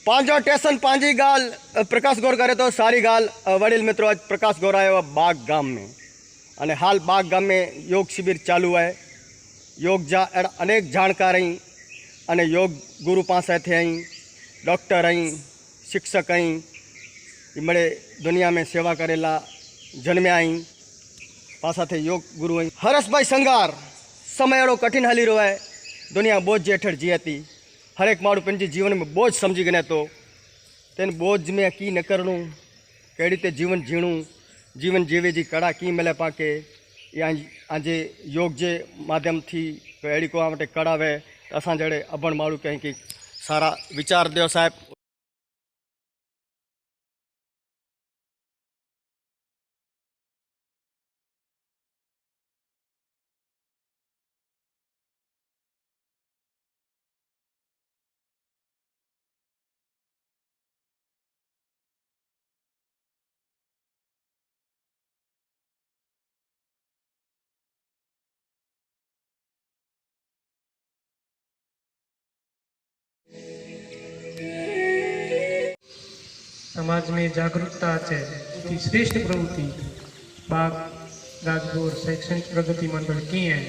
पांचो टेशन पांजी गाल प्रकाश गौर करे तो सारी गाल वडील मित्रों आज प्रकाश गौर आयो बाग गाम में अने हाल बाग गाम में योग शिविर चालू है। योग जा अनेक जानकार आई अने योग गुरु पासे थे आई डॉक्टर आई शिक्षक आई मळे दुनिया में सेवा करेला जन्म्या आई पासा थे योग गुरु आई। हरेशभाई संगार समय एड़ो कठिन हाली रो है। दुनिया बोझ जे हेठळ जीती हर एक माणू पंहिंजे जीवन में बोझ समझी गणे तो तेन बोझ में की न करणु कई रीते जीवन जीणु जीवन जीवे जी कड़ा की मिले पाके या आजे योग जे माध्यम थी अड़ी को माटे कड़ा वे असां जड़े अभण माणू कहीं की सारा विचार दो साहब। समाज में जागरूकता है की श्रेष्ठ प्रवृत्ति बाग राजगौर शैक्षणिक प्रगति मंडल की है।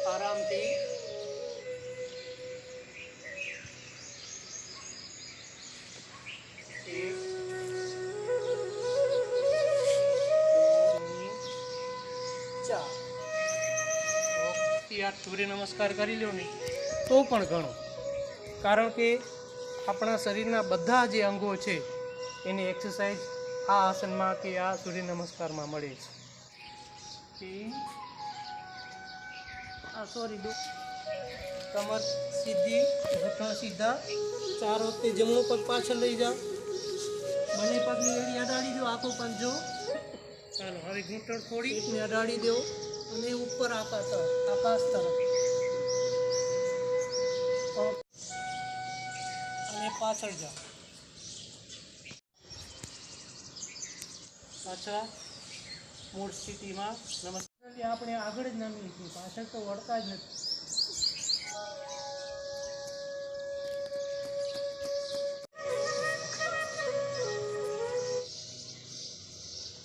आराम थी सूर्य नमस्कार करी लो ने तो पण घणो कारण के अपना शरीरना बधा जे अंगो छे एनी एक्सरसाइज आ आसन में के आ सूर्य नमस्कार में मळे छे। सॉरी दो कमर सीधी घुटना सीधा चार वखते जमणो पग पाछळ लई जाओ बने पगनी एड़ी अडाड़ी दो आखो पंजो चलो हवे घूंटण छोड़ी एकने अडाड़ी दो અને ઉપર આકાશ તરફ અને પાછળ જાઓ પાછા મૂળ સ્થિતિમાં નમસ્કાર આપણે આગળ જ નામી છીએ પાછળ તો વળતા જ નથી।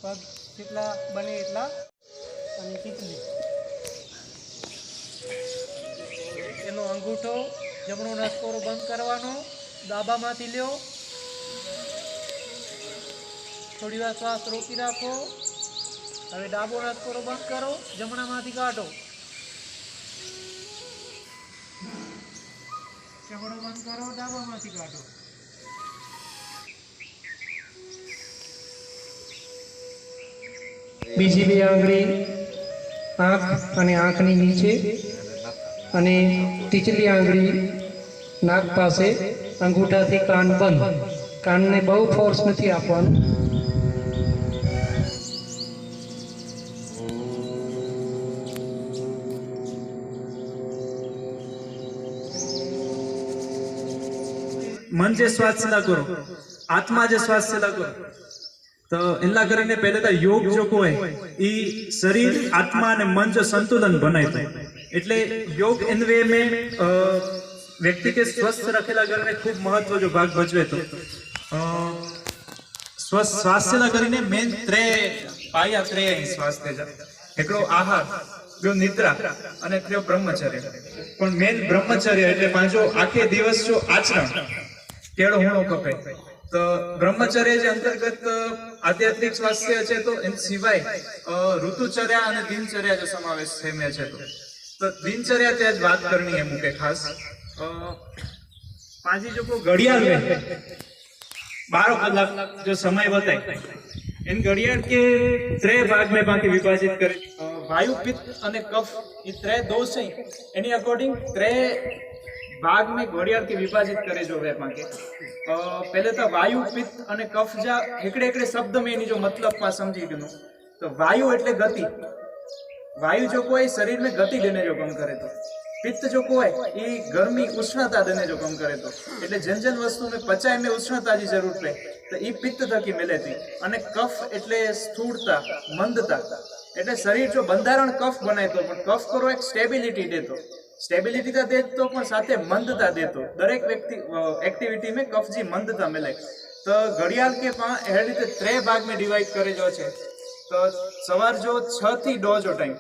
પગ જેટલા બને એટલા અને ટીપલી એનો અંગૂઠો જમણો નસકોરો બંધ કરવાનો દાબામાંથી લ્યો થોડી વાર શ્વાસ રોકી રાખો। હવે ડાબો નસકોરો બંધ કરો જમણામાંથી કાઢો જમણો બંધ કરો ડાબામાંથી કાઢો। બીજી બે આંગળી आँख અને આંખની નીચે અને ટીચલી આંગળી નાક પાસે અંગૂઠાથી કાન બંધ કાનને બહુ ફોર્સ નથી આપવાનું। मन जे श्वास सेला करो आत्मा जे श्वास सेला करो तो इनला करीने पहले तो योग जो कोई ई शरीर आत्मा ने मन जो संतुलन बनाए थे એટલે योग इन वे में व्यक्ति के स्वस्थ रखेला करने खूब महत्व जो भाग भजवे तो स्वस्थ स्वास्थ्य करीने मेन त्रे पाया त्रे स्वास्थ्य जा एकड़ो आहार जो निद्रा अने त्रियो ब्रह्मचर्य पण मेन ब्रह्मचर्य એટલે पांचो आखे दिवस जो आचरण केड़ो होणो कपे तो ब्रह्मचर्य जे अंतर्गत आध्यात्मिक स्वास्थ्य है तो इन सिवाय ऋतुचर्या और दिनचर्या जो समावेश थेमे छे तो दिनचर्या ते आज बात करनी है मुके खास पांची जो को घड़ियाल में 12 कलाक जो समय बताए इन घड़ियाल के त्रै भाग में बाकी विभाजित करे वायु पित्त और कफ ये त्रै दोष है एनी अकॉर्डिंग त्रै भाग में घड़ियाल के विभाजित करे जो वे मांगे पहले तो वायु पित्त और कफ जा एकड़े एकड़े शब्द में जो मतलब पा समझी गयो तो वायु एटले गति वायु जो कोई शरीर में गति देने जो काम करे तो પિત્ત जो को है ये गर्मी उष्णता देने जो कम करे तो એટલે જન જન વસ્તુ में પચાય में उष्णता जी जरूर पड़े तो ये पित्त थकी मिले थी અને કફ એટલે સ્થૂળતા મંદતા એટલે શરીર જો બંધારણ કફ બનાય તો પણ કફ કરો એક સ્ટેબિલિટી દેતો स्टेबिलिटी तो देतो पण साथे मंदता देतो दरेक व्यक्ति एक्टिविटी में कफ जी मंदता मिले तो घड़ियाल के ए रीते 3 भाग में डिवाइड करे जो छे तो सवार जो 6 थी 2 जो टाइम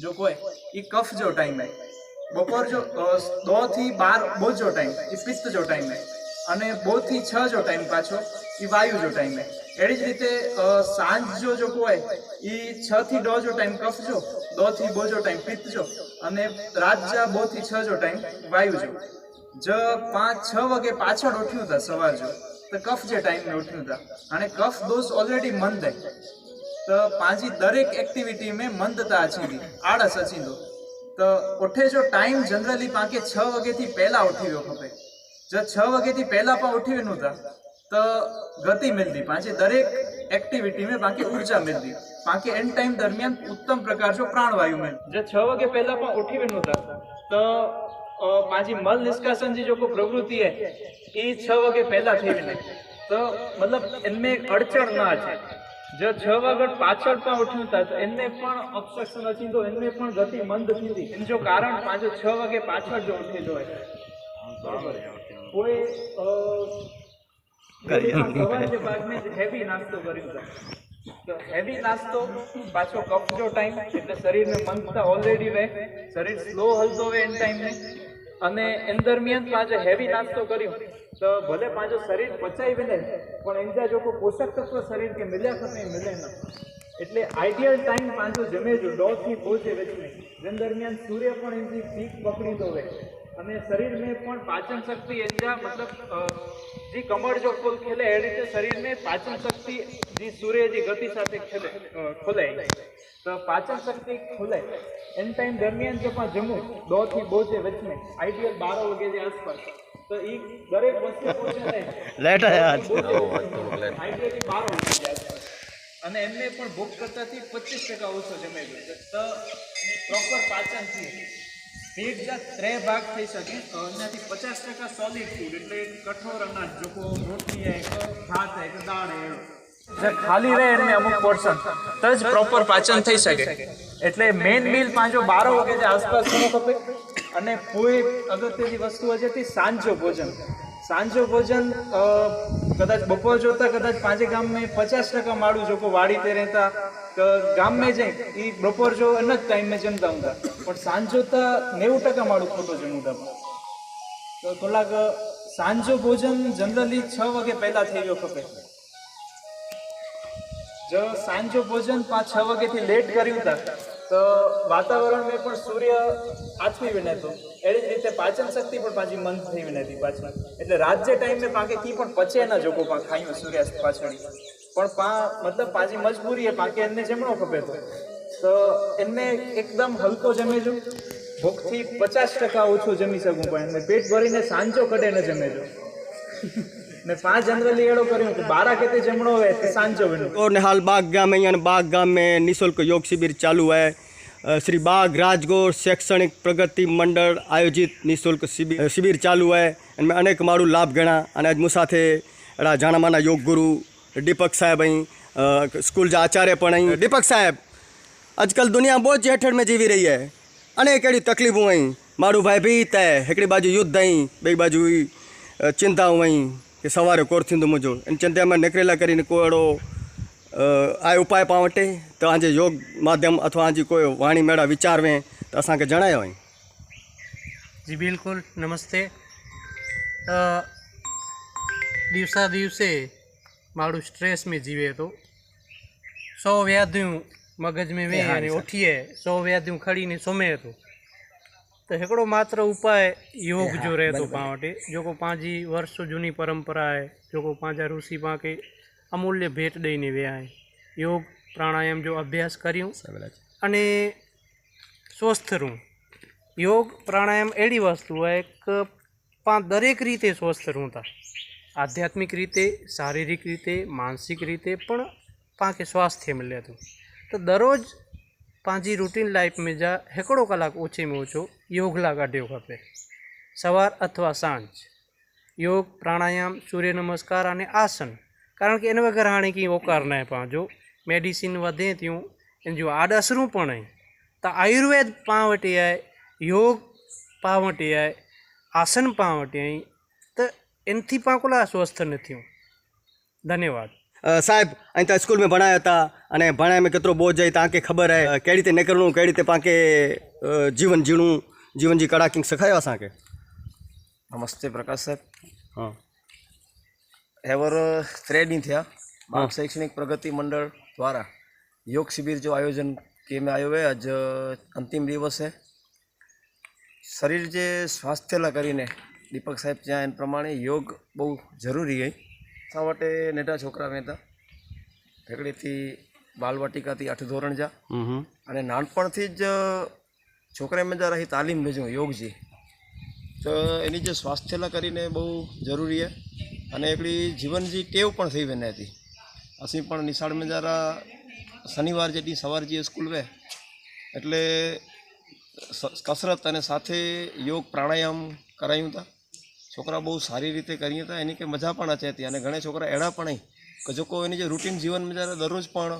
जो कोई ई कफ जो टाइम है बपोर जो 2 थी 12 बो जो टाइम ई पित्त जो टाइम है अने 2 थी 6 जो टाइम पाछो ई वायु जो टाइम है एड़ी ज रीते सांज जो कोई ई 6 थी 2 जो टाइम कफ जो 2 थी 2 जो टाइम पित्त जो અને રાત જા 2 થી 6 જો ટાઈમ વાયુ જો જ 5-6 વાગે પાછળ ઉઠ્યું હતા સવાર જો તો કફ જે ટાઈમ में ઉઠ્યું હતા અને કફ દોષ ઓલરેડી મંદ है તો પાંજી દરેક એક્ટિવિટી में મંદતા અચીંदी આળસ અચીંदो તો ઉઠે જો ટાઈમ જનરલી પાકે 6 વાગે થી પહેલા ઉઠ્યો ખપે જો 6 વાગે થી પહેલા પણ ઉઠ્યું નહોતા તો ગતિ मिलती पांचे दरेक एक्टिविटी में बाकी ऊर्जा मिलती बाकी एंड टाइम दरमियान उत्तम प्रकार जो प्राणवायु में जो 6 वागे पहला पण उठी भी नहोता तो पांची मल निष्कासन जी जो को प्रवृत्ति है ये 6 वागे पहला थी भी नहीं तो मतलब इनमें अड़चण ना है जो 6 वागे पाछळ पण उठ्યું था तो इनमें पण ऑब्स्ट्रक्शन अची तो इनमें पण गति मंद थी इन जो कारण पांचो 6 वागे पाछळ जो उठे जो है कोई सवार के बाद में हेवी नास्तो कर्यो था तो हेवी नास्तो पाछो कफ जो टाइम એટલે શરીર में મંદતા ઓલરેડી વે શરીર સ્લો હલતો વે એન ટાઈમ में અને એન દરમિયાન પાછો હેવી નાસ્તો કર્યો તો ભલે પાછો શરીર પચાઈ બને પણ એના જો કોઈ પોષક તત્વ શરીર કે મિલ્યા ખપે મિલે ના એટલે આઈડિયલ ટાઈમ પાછો જમે જો 2 થી પહોંચે વચ્ચે જેન દરમિયાન સૂર્ય પણ એની પીક પકડી દો વે અને શરીર में પણ પાચન શક્તિ એના मतलब जी कमर जो फूल खेले ए रीते शरीर में पाचन शक्ति जी सूर्य जी गति साथे खेले खुले तो पाचन शक्ति खुले एन टाइम दरमियान जो जमू 2 થી 2 जे वच में आइडियल 12 वागे जे आसपास तो ई दरेक वस्तु पहुंचे लेट है आज आइडियली 12 वागे जे आसपास અને એમને પણ ભૂખ કરતાથી 25% ઓછો જમે તો પ્રોપર પાચન થી पेट जा 3 भाग थी सके एनाथी 50% सॉलिड फूड એટલે કઠોર અનાજ जो को रोटली है भात है दाળ है જે ખાલી રહે એમને અમુક પોર્શન તો જ પ્રોપર પાચન થઈ શકે એટલે મેઇન મીલ પાંચો 12 વાગે જે આસપાસ હોવો ખપે અને કોઈ અગત્યની વસ્તુ હશે તે સાંજો ભોજન કદાચ બપોર જોતા કદાચ પાંચે ગામ में 50% माड़ू जो को वाड़ी ते रहता तो गाम में जाए ये बपोर जो अलग टाइम में जमता हूँ पर सांज जोता 90% माड़ू खोटो जमूता तो कलाक सांजो भोजन जनरली 6 वागे पहला थी गयो खपे जो सांजो भोजन 5-6 वागे थी लेट कर्યું था तो वातावरण में पण सूर्य आथमी बने तो एड़ी रीते पाचन शक्ति पण पाછી મંદ થઈ બને હતી પાછી એટલે રાત જે ટાઈમ में पाके की पण पचे ना जो को पा खायो सूर्यास्त पाछड़ी पण पा मतलब पाછી मजबूरी है पाके एने जमणो खपे तो एने एकदम हल्को जमे जो भूख थी 50% ओछो जमी सकूं पण एने पेट भरीने सांजो कડે न जमे जो ने 5 जनरली एड़ो कर्यो कि 12 केते जमणो होवे ते सांजो बनो और निहाल बाग गाम में बाग गाम में निःशुल्क योग शिविर चालू है श्री बाग राजगोर शैक्षणिक प्रगति मंडल आयोजित निःशुल्क शिविर चालू है इनमें अनेक मारू लाभ गणा अने आज मुसाथे एड़ा जाना माना योग गुरु दीपक साहेब अहीं स्कूल जा आचार्य पण अहीं दीपक साहेब आजकल दुनिया बहुत हेठड़ में जीवी रही है अनेक अड़ी तकलीफूं अहीं मारू भाई भी त हिकिड़ी बाजू युद्ध अहीं ॿई बाजू चिंताऊं अहीं कि सवारे कोर थींदो मुंहिंजो इन चिंता में निकिरेला કરીને કોઈ એड़ो આ ઉપાય પાं વટે તો આજે योग माध्यम अथवा आज कोई वाणी मेड़ा विचारवे तो असांखे जणायो અહીં जी बिल्कुल नमस्ते दिवसा दिवसे मारू स्ट्रेस में जीवे तो 100 व्याधियों मगज में वे अने उठीए 100 व्याधियों खड़ी ने सुमे तो हिकिड़ो मात्र उपाय योग जो रहे तो पाण वटि जो को पंहिंजी वर्षो जूनी परंपरा है जो को पंहिंजा ऋषि पाण खे अमूल्य भेट ॾेई विया आहिनि योग प्राणायाम जो अभ्यास करियूं अने स्वस्थ रहूं योग प्राणायाम अहिड़ी वस्तु है कि पाण दरेक रीते स्वस्थ रहूं था आध्यात्मिक रीते शारीरिक रीते मानसिक रीते पण पाण खे स्वास्थ्य मिले थो तो दररोज पंहिंजी रूटीन लाइफ में जा हिकिड़ो कलाकु ओछे में ओछो योग लाइ कढियो खपे। सवार अथवा सांझ योग प्राणायाम सूर्य नमस्कार अने आसन, कारण कि इन वगैर हाणे की ओकार न आहे पंहिंजो मेडिसिन वधे थियूं, इन जूं आडअसरूं पण आहिनि। त आयुर्वेद पाण वटि आहे, योग पाण वटि आहे, आसन पाण वटि आई, त इन थी पाण कोला स्वस्थ न थियूं। धन्यवाद। साहिब ऐं तव्हां स्कूल में भणायो था अने भणाए में केतिरो बोझ आहे तव्हांखे ख़बर आहे, कहिड़ी ते निकिरणो, कहिड़ी ते पाण खे जीवन जीणू, जीवन जी कड़ा किंग सेखारियो असांखे। नमस्ते प्रकाश साहब। हाँ हेवर 3 ॾींहं थिया बाग शैक्षणिक प्रगति मंडल द्वारा योग शिविर जो आयोजन किए में आयो है। अज अंतिम दिवस है। शरीर जे स्वास्थ्य ला करीने दीपक साहेब चया इन प्रमाणे योग बहुत जरूरी है। असां वटि नंढा छोकरा वेंदा हिकिड़ेથી બાલવાટિકાથી 8 ધોરણ जा અને નાનપણથી જ છોકરા में जा रही तालीम भेजूं योग जी, तो एनी जे स्वास्थ्य ला करीने बहुत जरूरी है। अने एकड़ी जीवन जी टेव पण थई वेने थी। असीं पण निशाळ में जरा शनिवार जेडी सवार जी स्कूल वे एटले कसरत अने साथे योग प्राणायाम करायूं था। छोकरा बहुत सारी रीते करीए था, एनी के मजा पण अचे थी। अने घणे छोकरा एड़ा पण के जो एनी जे रूटीन जीवन में जरा दररोज पण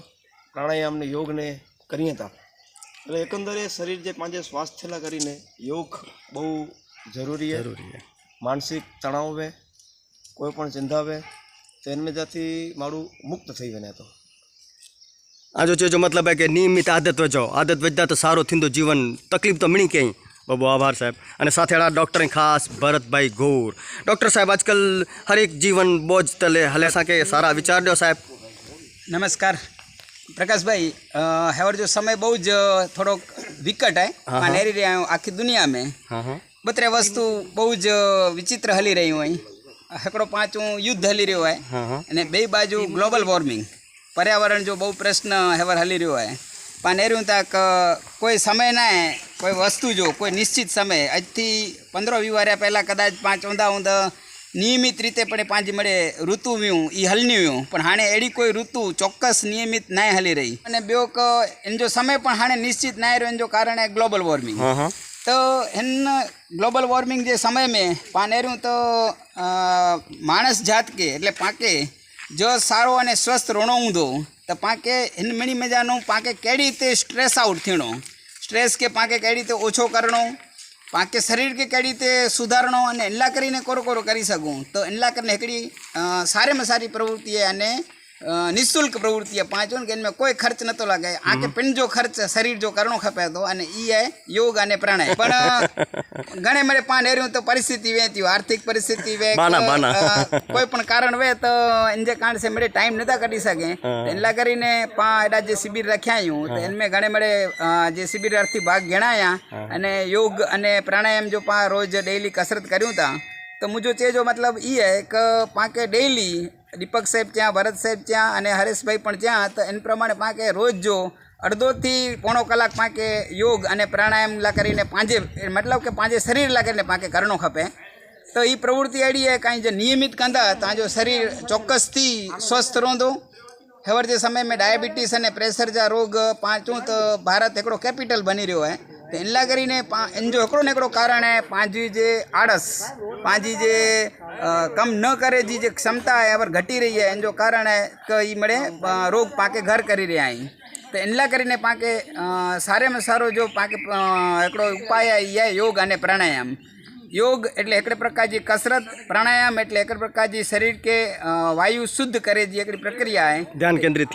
प्राणायाम ने योग ने करीए था। એટલે એકંદરે શરીર જે પાંજે સ્વાસ્થ્ય લા કરીને योग બહુ જરૂરી है। मानसिक तणाव वे कोई पण चिंता वे तो इनमें जाती मारू मुक्त थी वने। तो आज जो मतलब है कि नियमित आदत वजो, आदत वजदा तो सारो थींदो जीवन, तकलीफ तो मिणी कई। बाबू आभार साहब। अने साथे अड़ा डॉक्टर खास भरत भाई घोर। डॉक्टर साहब आजकल हर एक जीवन बोझ तले हले, असांखे सारा विचार ॾियो साहब। नमस्कार प्रकाश भाई। हेवर जो समय बहुत थोड़ो विकट है। मां नेरी रहा हूँ आखी दुनिया में बतरे वस्तु बहुत विचित्र हली रही हुई। हिकिड़ो पांचों युद्ध हली रह्यो है अने बे बाजू ग्लोबल वॉर्मिंग पर्यावरण जो बहु प्रश्न हेवर हली रह्यो है। पाण नेर्यूं तक कोई समय ना है, कोई वस्तु जो कोई निश्चित समय आज थी 15-20 वर्ष पहला कदाच पांच चवंदा हूंदा नियमित रीते पण पांच मळे ऋतु हुयूं ई हलनी हुयूं, पण हाणे अहिड़ी कोई ऋतु चौक्कस नियमित न हली रही। अने ॿियो इन जो समय पण हाणे निश्चित न रह्यो, इन जो कारण है ग्लोबल वॉर्मिंग। तो इन ग्लोबल वॉर्मिंग जे समय में पाण नेर्यूं तो माणस जात के एटले पाके जो सारो अने स्वस्थ रहणो हूंदो तो पाके इन मिणी मजानो पाके कहिड़ी रीते स्ट्रेस आउट थियणो, स्ट्रेस के पाके कहिड़ी रीते ओछो करणो, पाके शरीर के कहिड़ी रीते सुधारणो अने इनला करीने कोरो कोरो करी सकूं। तो इनला करीने हिकिड़ी सारे में सारी प्रवृत्ति है अने निःशुल्क प्रवृत्ति है पांचों के इनमें कोई खर्च न तो लगे। आके पिंड जो खर्च शरीर जो करणो खपे तो अने ई है योग अने प्राणायाम। पण घणे मरे पाण हेरियूं तो परिस्थिति वे थी, आर्थिक परिस्थिति वे कोई पण कारण वे तो इनजे कारण से मेरे टाइम नथा कढी सके। इनला करीने पा एडा जे शिविर रख्या आयूं तो इनमें घणे मरे जे शिविरार्थी भाग घेणाया अने योग अने प्राणायाम जो पा रोज डेली कसरत करूं था। तो मुझो चे जो मतलब ई है कि पाके डेली दीपक साहेब त्या, भरत साहेब त्या अने हरेश भाई पण त्या, तो इन प्रमाणे पाके रोज जो अर्धो थी पौणो कलाक पाके योग अने प्राणायाम ला करीने पांजे मतलब के पांजे शरीर ला करीने पाके करणो खपे। तो ई प्रवृत्ति अड़ी है कहीं जो नियमित कंदा तांजो शरीर चौक्कस थी स्वस्थ रहंदो। हेवर जे समय में डायबिटीज अने प्रेशर जा रोग पांचों तो भारत हिकिड़ो कैपिटल बनी रह्यो है। तो इनला करीने इन जो हिकिड़ो न हिकिड़ो कारण है पांजी जे आड़स, पांजी जे कम न करे जी जे क्षमता है अगर घटी रही है। इन जो कारण है कि ई मळे रोग पाके घर करी रह्या आहिनि। तो इनला करीने पाके सारे में सारो जो पाके हिकिड़ो उपाय है ई है योग अने प्राणायाम। योग एटले एक प्रकार की कसरत, प्राणायाम एटले एक प्रकार की शरीर के वायु शुद्ध करे जी एक प्रक्रिया है। ध्यान केंद्रित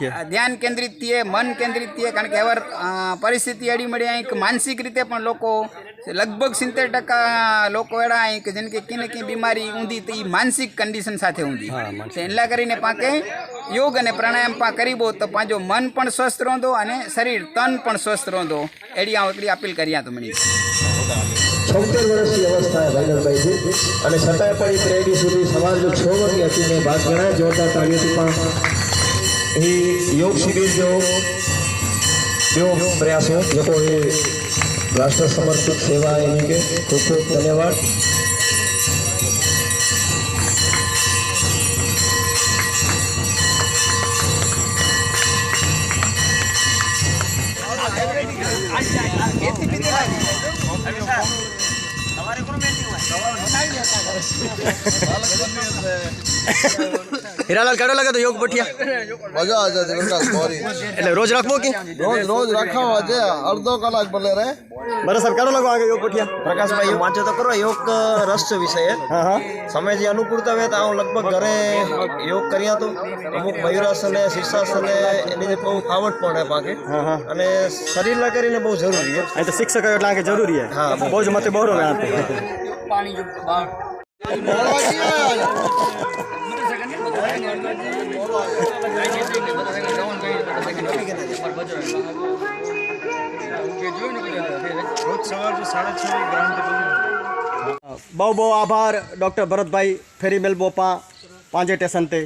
थिए, मन केंद्रित थिए। कारण के हवर परिस्थिति एडी मळी है कि मानसिक रीते पण लोको लगभग 70% लोग एड़ा है कि जिनके किन की बीमारी ऊंधी तो ई मानसिक कंडीशन साथे ऊंधी। तो इनला करीने पाके योग अने प्राणायाम पा करीबो तो पांजो मन पण स्वस्थ रहंदो अने शरीर तन पण स्वस्थ रहंदो। एडी आ एकड़ी अपील करिया तो मणी 76 વર્ષની અવસ્થા ભાઈનરભાઈ છે અને છતાંય પણ એક રેડી સુધી સવાર જો 6 વાગે હતી ને ભાગ ગણાય જોરદાર તાળીઓથી પણ એ યોગ શિબિર જો પ્રયાસો લોકો એ રાષ્ટ્ર સમર્પિત સેવા એની કે ખૂબ ખૂબ ધન્યવાદ। હીરાલાલ કેડો લાગે તો યોગ પઠિયા મજા આવે છે પ્રકાશ ગોરી એટલે રોજ રાખવો કે રોજ રખાવા છે અડધો કલાક ભલે રહે બરાબર સાહેબ કેડો લાગો આગે યોગ પઠિયા પ્રકાશભાઈ યોગ વાંચો તો કરો યોગ રસ છે વિષય છે. હા હા સમય જે અનુકૂળતા હોય તો હું લગભગ ઘરે યોગ કર્યા તો અમુક મયુરાસન શીર્ષાસન એની જે બહુ ફાવટ પણ હે પાકે હા હા અને શરીરના કરીને બહુ જરૂરી છે. અહીં તો शिक्षक એટલે આગે જરૂરી है हाँ, બહુ જ મતે બહરો में आते બહુ બહુ આભાર ડૉક્ટર ભરતભાઈ ફેરી મેલ બોપા પાંજે સ્ટેશન તે